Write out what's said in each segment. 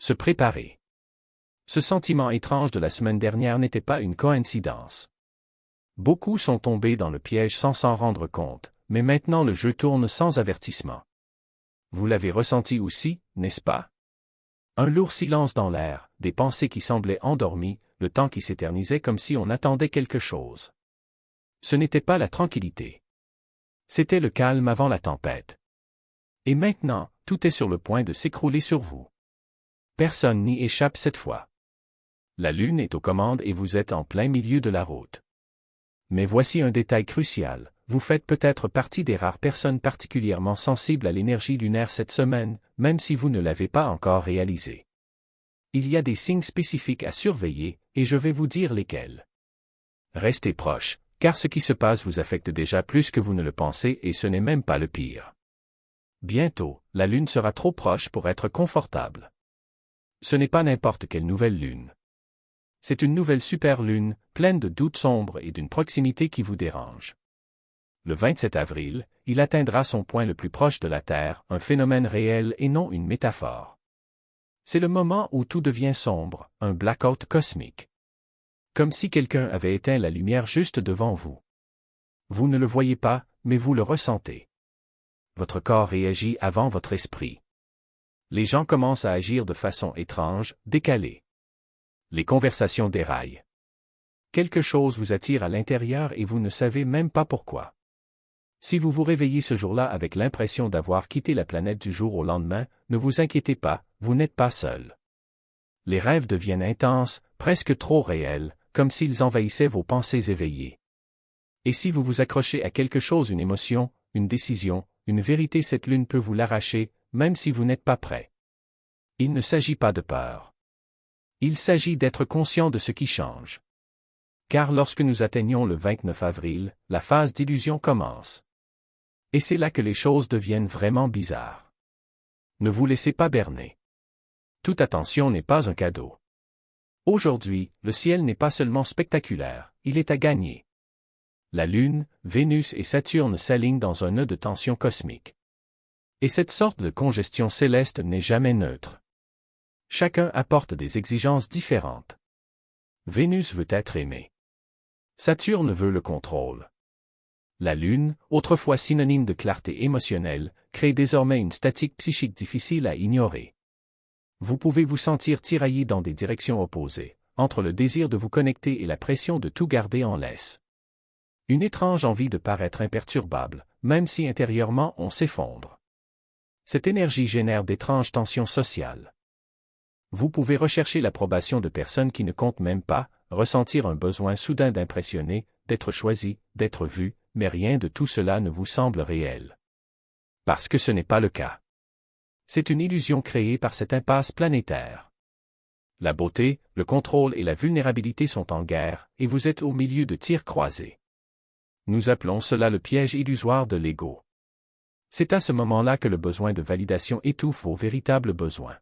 Se préparer. Ce sentiment étrange de la semaine dernière n'était pas une coïncidence. Beaucoup sont tombés dans le piège sans s'en rendre compte, mais maintenant le jeu tourne sans avertissement. Vous l'avez ressenti aussi, n'est-ce pas? Un lourd silence dans l'air, des pensées qui semblaient endormies, le temps qui s'éternisait comme si on attendait quelque chose. Ce n'était pas la tranquillité. C'était le calme avant la tempête. Et maintenant, tout est sur le point de s'écrouler sur vous. Personne n'y échappe cette fois. La lune est aux commandes et vous êtes en plein milieu de la route. Mais voici un détail crucial, vous faites peut-être partie des rares personnes particulièrement sensibles à l'énergie lunaire cette semaine, même si vous ne l'avez pas encore réalisé. Il y a des signes spécifiques à surveiller, et je vais vous dire lesquels. Restez proches, car ce qui se passe vous affecte déjà plus que vous ne le pensez et ce n'est même pas le pire. Bientôt, la lune sera trop proche pour être confortable. Ce n'est pas n'importe quelle nouvelle lune. C'est une nouvelle superlune, pleine de doutes sombres et d'une proximité qui vous dérange. Le 27 avril, il atteindra son point le plus proche de la Terre, un phénomène réel et non une métaphore. C'est le moment où tout devient sombre, un blackout cosmique. Comme si quelqu'un avait éteint la lumière juste devant vous. Vous ne le voyez pas, mais vous le ressentez. Votre corps réagit avant votre esprit. Les gens commencent à agir de façon étrange, décalée. Les conversations déraillent. Quelque chose vous attire à l'intérieur et vous ne savez même pas pourquoi. Si vous vous réveillez ce jour-là avec l'impression d'avoir quitté la planète du jour au lendemain, ne vous inquiétez pas, vous n'êtes pas seul. Les rêves deviennent intenses, presque trop réels, comme s'ils envahissaient vos pensées éveillées. Et si vous vous accrochez à quelque chose, une émotion, une décision, une vérité, cette lune peut vous l'arracher, même si vous n'êtes pas prêt. Il ne s'agit pas de peur. Il s'agit d'être conscient de ce qui change. Car lorsque nous atteignons le 29 avril, la phase d'illusion commence. Et c'est là que les choses deviennent vraiment bizarres. Ne vous laissez pas berner. Toute attention n'est pas un cadeau. Aujourd'hui, le ciel n'est pas seulement spectaculaire, il est à gagner. La Lune, Vénus et Saturne s'alignent dans un nœud de tension cosmique. Et cette sorte de congestion céleste n'est jamais neutre. Chacun apporte des exigences différentes. Vénus veut être aimée. Saturne veut le contrôle. La Lune, autrefois synonyme de clarté émotionnelle, crée désormais une statique psychique difficile à ignorer. Vous pouvez vous sentir tiraillé dans des directions opposées, entre le désir de vous connecter et la pression de tout garder en laisse. Une étrange envie de paraître imperturbable, même si intérieurement on s'effondre. Cette énergie génère d'étranges tensions sociales. Vous pouvez rechercher l'approbation de personnes qui ne comptent même pas, ressentir un besoin soudain d'impressionner, d'être choisi, d'être vu, mais rien de tout cela ne vous semble réel. Parce que ce n'est pas le cas. C'est une illusion créée par cette impasse planétaire. La beauté, le contrôle et la vulnérabilité sont en guerre, et vous êtes au milieu de tirs croisés. Nous appelons cela le piège illusoire de l'ego. C'est à ce moment-là que le besoin de validation étouffe vos véritables besoins.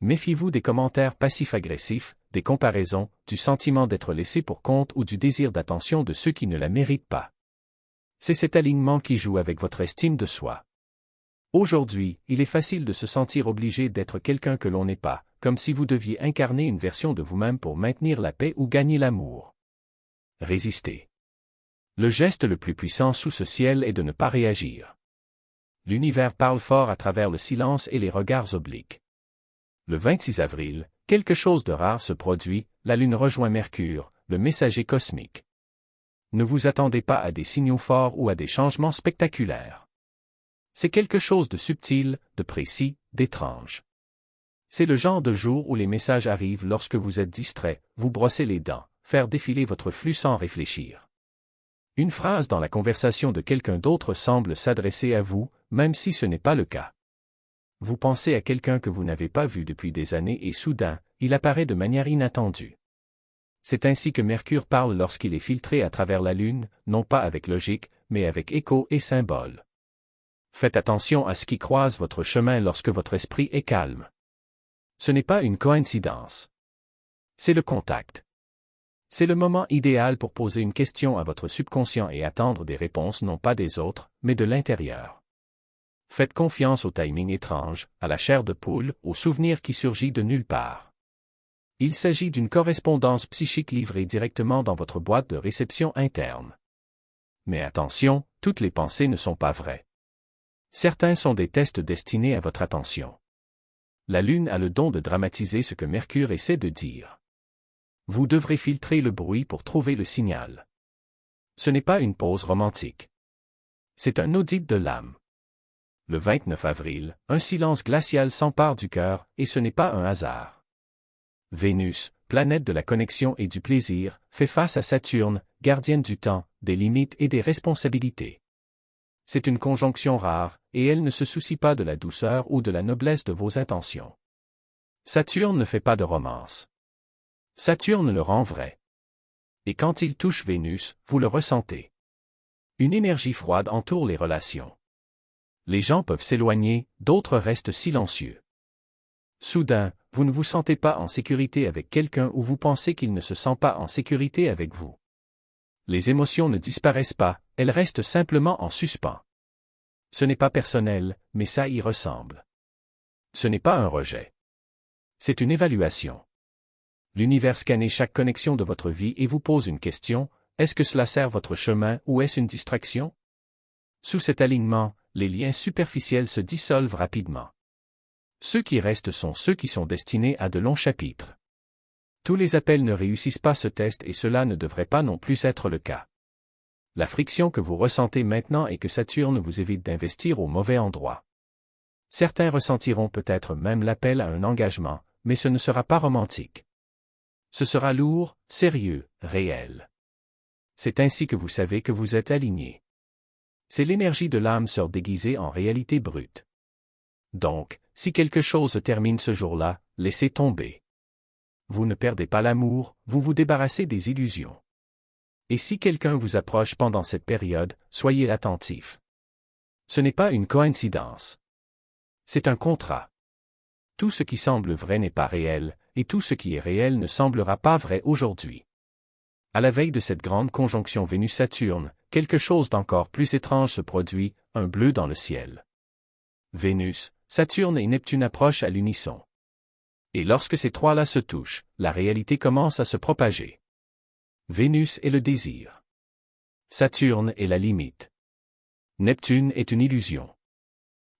Méfiez-vous des commentaires passifs-agressifs, des comparaisons, du sentiment d'être laissé pour compte ou du désir d'attention de ceux qui ne la méritent pas. C'est cet alignement qui joue avec votre estime de soi. Aujourd'hui, il est facile de se sentir obligé d'être quelqu'un que l'on n'est pas, comme si vous deviez incarner une version de vous-même pour maintenir la paix ou gagner l'amour. Résistez. Le geste le plus puissant sous ce ciel est de ne pas réagir. L'univers parle fort à travers le silence et les regards obliques. Le 26 avril, quelque chose de rare se produit, la Lune rejoint Mercure, le messager cosmique. Ne vous attendez pas à des signaux forts ou à des changements spectaculaires. C'est quelque chose de subtil, de précis, d'étrange. C'est le genre de jour où les messages arrivent lorsque vous êtes distrait, vous brossez les dents, faire défiler votre flux sans réfléchir. Une phrase dans la conversation de quelqu'un d'autre semble s'adresser à vous, même si ce n'est pas le cas. Vous pensez à quelqu'un que vous n'avez pas vu depuis des années et soudain, il apparaît de manière inattendue. C'est ainsi que Mercure parle lorsqu'il est filtré à travers la Lune, non pas avec logique, mais avec écho et symbole. Faites attention à ce qui croise votre chemin lorsque votre esprit est calme. Ce n'est pas une coïncidence. C'est le contact. C'est le moment idéal pour poser une question à votre subconscient et attendre des réponses non pas des autres, mais de l'intérieur. Faites confiance au timing étrange, à la chair de poule, au souvenir qui surgit de nulle part. Il s'agit d'une correspondance psychique livrée directement dans votre boîte de réception interne. Mais attention, toutes les pensées ne sont pas vraies. Certains sont des tests destinés à votre attention. La Lune a le don de dramatiser ce que Mercure essaie de dire. Vous devrez filtrer le bruit pour trouver le signal. Ce n'est pas une pause romantique. C'est un audit de l'âme. Le 29 avril, un silence glacial s'empare du cœur, et ce n'est pas un hasard. Vénus, planète de la connexion et du plaisir, fait face à Saturne, gardienne du temps, des limites et des responsabilités. C'est une conjonction rare, et elle ne se soucie pas de la douceur ou de la noblesse de vos intentions. Saturne ne fait pas de romance. Saturne le rend vrai. Et quand il touche Vénus, vous le ressentez. Une énergie froide entoure les relations. Les gens peuvent s'éloigner, d'autres restent silencieux. Soudain, vous ne vous sentez pas en sécurité avec quelqu'un ou vous pensez qu'il ne se sent pas en sécurité avec vous. Les émotions ne disparaissent pas, elles restent simplement en suspens. Ce n'est pas personnel, mais ça y ressemble. Ce n'est pas un rejet. C'est une évaluation. L'univers scanne chaque connexion de votre vie et vous pose une question, est-ce que cela sert votre chemin ou est-ce une distraction? Sous cet alignement, les liens superficiels se dissolvent rapidement. Ceux qui restent sont ceux qui sont destinés à de longs chapitres. Tous les appels ne réussissent pas ce test et cela ne devrait pas non plus être le cas. La friction que vous ressentez maintenant est que Saturne vous évite d'investir au mauvais endroit. Certains ressentiront peut-être même l'appel à un engagement, mais ce ne sera pas romantique. Ce sera lourd, sérieux, réel. C'est ainsi que vous savez que vous êtes aligné. C'est l'énergie de l'âme sœur déguisée en réalité brute. Donc, si quelque chose termine ce jour-là, laissez tomber. Vous ne perdez pas l'amour, vous vous débarrassez des illusions. Et si quelqu'un vous approche pendant cette période, soyez attentif. Ce n'est pas une coïncidence. C'est un contrat. Tout ce qui semble vrai n'est pas réel, et tout ce qui est réel ne semblera pas vrai aujourd'hui. À la veille de cette grande conjonction Vénus-Saturne, quelque chose d'encore plus étrange se produit, un bleu dans le ciel. Vénus, Saturne et Neptune approchent à l'unisson. Et lorsque ces trois-là se touchent, la réalité commence à se propager. Vénus est le désir. Saturne est la limite. Neptune est une illusion.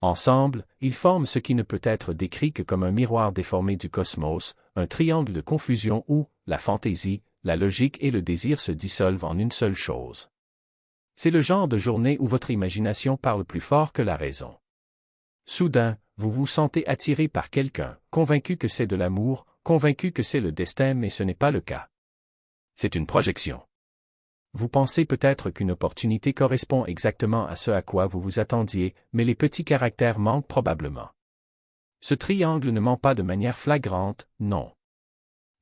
Ensemble, ils forment ce qui ne peut être décrit que comme un miroir déformé du cosmos, un triangle de confusion où, la fantaisie, la logique et le désir se dissolvent en une seule chose. C'est le genre de journée où votre imagination parle plus fort que la raison. Soudain, vous vous sentez attiré par quelqu'un, convaincu que c'est de l'amour, convaincu que c'est le destin mais ce n'est pas le cas. C'est une projection. Vous pensez peut-être qu'une opportunité correspond exactement à ce à quoi vous vous attendiez, mais les petits caractères manquent probablement. Ce triangle ne ment pas de manière flagrante, non.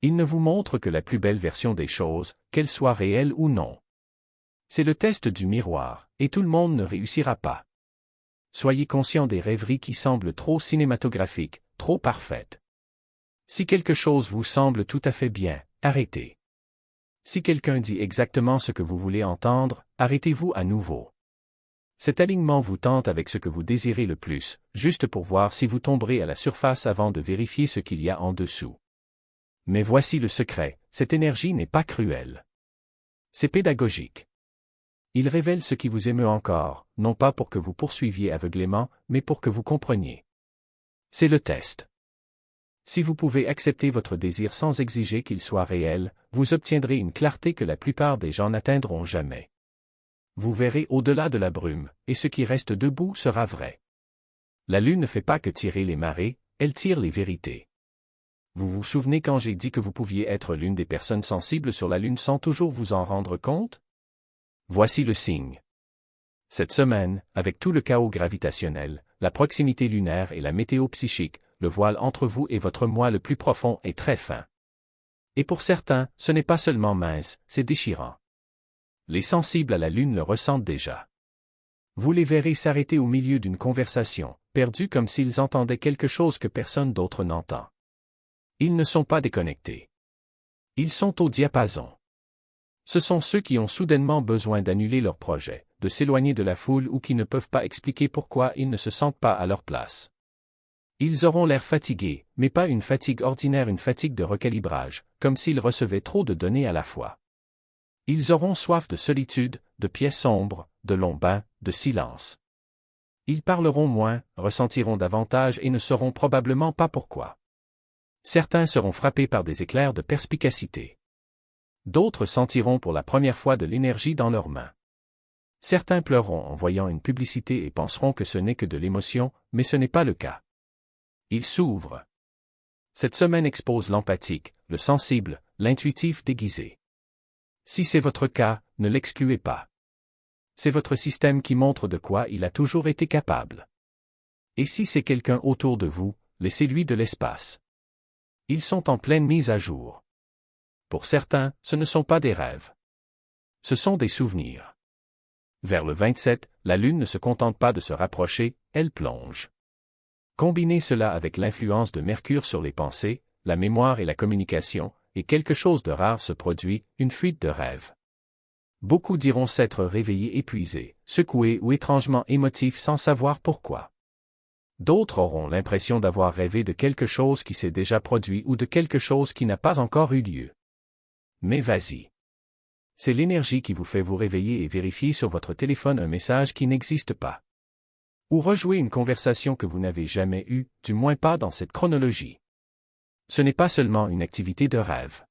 Il ne vous montre que la plus belle version des choses, qu'elles soient réelles ou non. C'est le test du miroir, et tout le monde ne réussira pas. Soyez conscient des rêveries qui semblent trop cinématographiques, trop parfaites. Si quelque chose vous semble tout à fait bien, arrêtez. Si quelqu'un dit exactement ce que vous voulez entendre, arrêtez-vous à nouveau. Cet alignement vous tente avec ce que vous désirez le plus, juste pour voir si vous tomberez à la surface avant de vérifier ce qu'il y a en dessous. Mais voici le secret, cette énergie n'est pas cruelle. C'est pédagogique. Il révèle ce qui vous émeut encore, non pas pour que vous poursuiviez aveuglément, mais pour que vous compreniez. C'est le test. Si vous pouvez accepter votre désir sans exiger qu'il soit réel, vous obtiendrez une clarté que la plupart des gens n'atteindront jamais. Vous verrez au-delà de la brume, et ce qui reste debout sera vrai. La lune ne fait pas que tirer les marées, elle tire les vérités. Vous vous souvenez quand j'ai dit que vous pouviez être l'une des personnes sensibles sur la lune sans toujours vous en rendre compte? Voici le signe. Cette semaine, avec tout le chaos gravitationnel, la proximité lunaire et la météo psychique, le voile entre vous et votre moi le plus profond est très fin. Et pour certains, ce n'est pas seulement mince, c'est déchirant. Les sensibles à la lune le ressentent déjà. Vous les verrez s'arrêter au milieu d'une conversation, perdus comme s'ils entendaient quelque chose que personne d'autre n'entend. Ils ne sont pas déconnectés. Ils sont au diapason. Ce sont ceux qui ont soudainement besoin d'annuler leur projet, de s'éloigner de la foule ou qui ne peuvent pas expliquer pourquoi ils ne se sentent pas à leur place. Ils auront l'air fatigués, mais pas une fatigue ordinaire, une fatigue de recalibrage, comme s'ils recevaient trop de données à la fois. Ils auront soif de solitude, de pièces sombres, de longs bains, de silence. Ils parleront moins, ressentiront davantage et ne sauront probablement pas pourquoi. Certains seront frappés par des éclairs de perspicacité. D'autres sentiront pour la première fois de l'énergie dans leurs mains. Certains pleureront en voyant une publicité et penseront que ce n'est que de l'émotion, mais ce n'est pas le cas. Ils s'ouvrent. Cette semaine expose l'empathique, le sensible, l'intuitif déguisé. Si c'est votre cas, ne l'excluez pas. C'est votre système qui montre de quoi il a toujours été capable. Et si c'est quelqu'un autour de vous, laissez-lui de l'espace. Ils sont en pleine mise à jour. Pour certains, ce ne sont pas des rêves. Ce sont des souvenirs. Vers le 27, la Lune ne se contente pas de se rapprocher, elle plonge. Combinez cela avec l'influence de Mercure sur les pensées, la mémoire et la communication, et quelque chose de rare se produit, une fuite de rêve. Beaucoup diront s'être réveillés épuisés, secoués ou étrangement émotifs sans savoir pourquoi. D'autres auront l'impression d'avoir rêvé de quelque chose qui s'est déjà produit ou de quelque chose qui n'a pas encore eu lieu. Mais vas-y. C'est l'énergie qui vous fait vous réveiller et vérifier sur votre téléphone un message qui n'existe pas. Ou rejouer une conversation que vous n'avez jamais eue, du moins pas dans cette chronologie. Ce n'est pas seulement une activité de rêve.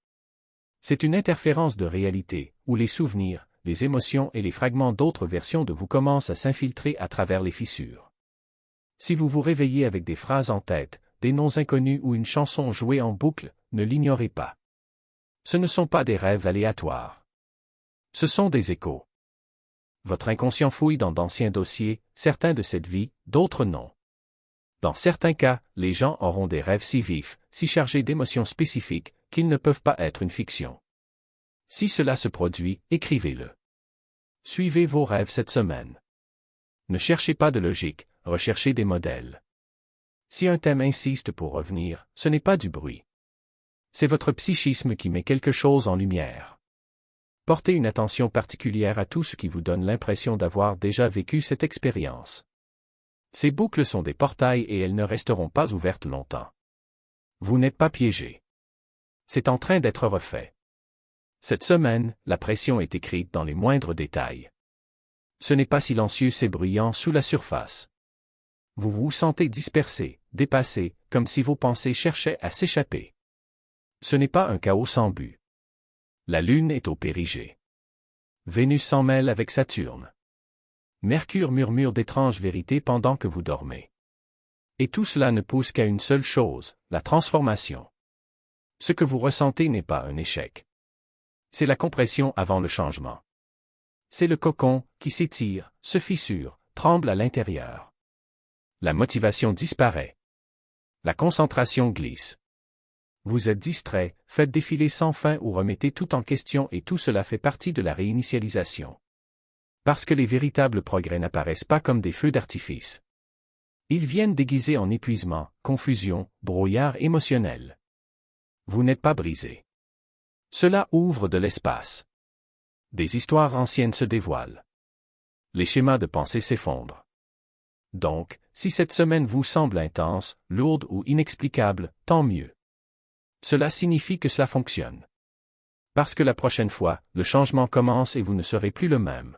C'est une interférence de réalité, où les souvenirs, les émotions et les fragments d'autres versions de vous commencent à s'infiltrer à travers les fissures. Si vous vous réveillez avec des phrases en tête, des noms inconnus ou une chanson jouée en boucle, ne l'ignorez pas. Ce ne sont pas des rêves aléatoires. Ce sont des échos. Votre inconscient fouille dans d'anciens dossiers, certains de cette vie, d'autres non. Dans certains cas, les gens auront des rêves si vifs, si chargés d'émotions spécifiques, qu'ils ne peuvent pas être une fiction. Si cela se produit, écrivez-le. Suivez vos rêves cette semaine. Ne cherchez pas de logique, recherchez des modèles. Si un thème insiste pour revenir, ce n'est pas du bruit. C'est votre psychisme qui met quelque chose en lumière. Portez une attention particulière à tout ce qui vous donne l'impression d'avoir déjà vécu cette expérience. Ces boucles sont des portails et elles ne resteront pas ouvertes longtemps. Vous n'êtes pas piégé. C'est en train d'être refait. Cette semaine, la pression est écrite dans les moindres détails. Ce n'est pas silencieux, c'est bruyant sous la surface. Vous vous sentez dispersé, dépassé, comme si vos pensées cherchaient à s'échapper. Ce n'est pas un chaos sans but. La Lune est au périgée. Vénus s'en mêle avec Saturne. Mercure murmure d'étranges vérités pendant que vous dormez. Et tout cela ne pousse qu'à une seule chose, la transformation. Ce que vous ressentez n'est pas un échec. C'est la compression avant le changement. C'est le cocon qui s'étire, se fissure, tremble à l'intérieur. La motivation disparaît. La concentration glisse. Vous êtes distrait, faites défiler sans fin ou remettez tout en question et tout cela fait partie de la réinitialisation. Parce que les véritables progrès n'apparaissent pas comme des feux d'artifice. Ils viennent déguisés en épuisement, confusion, brouillard émotionnel. Vous n'êtes pas brisé. Cela ouvre de l'espace. Des histoires anciennes se dévoilent. Les schémas de pensée s'effondrent. Donc, si cette semaine vous semble intense, lourde ou inexplicable, tant mieux. Cela signifie que cela fonctionne. Parce que la prochaine fois, le changement commence et vous ne serez plus le même.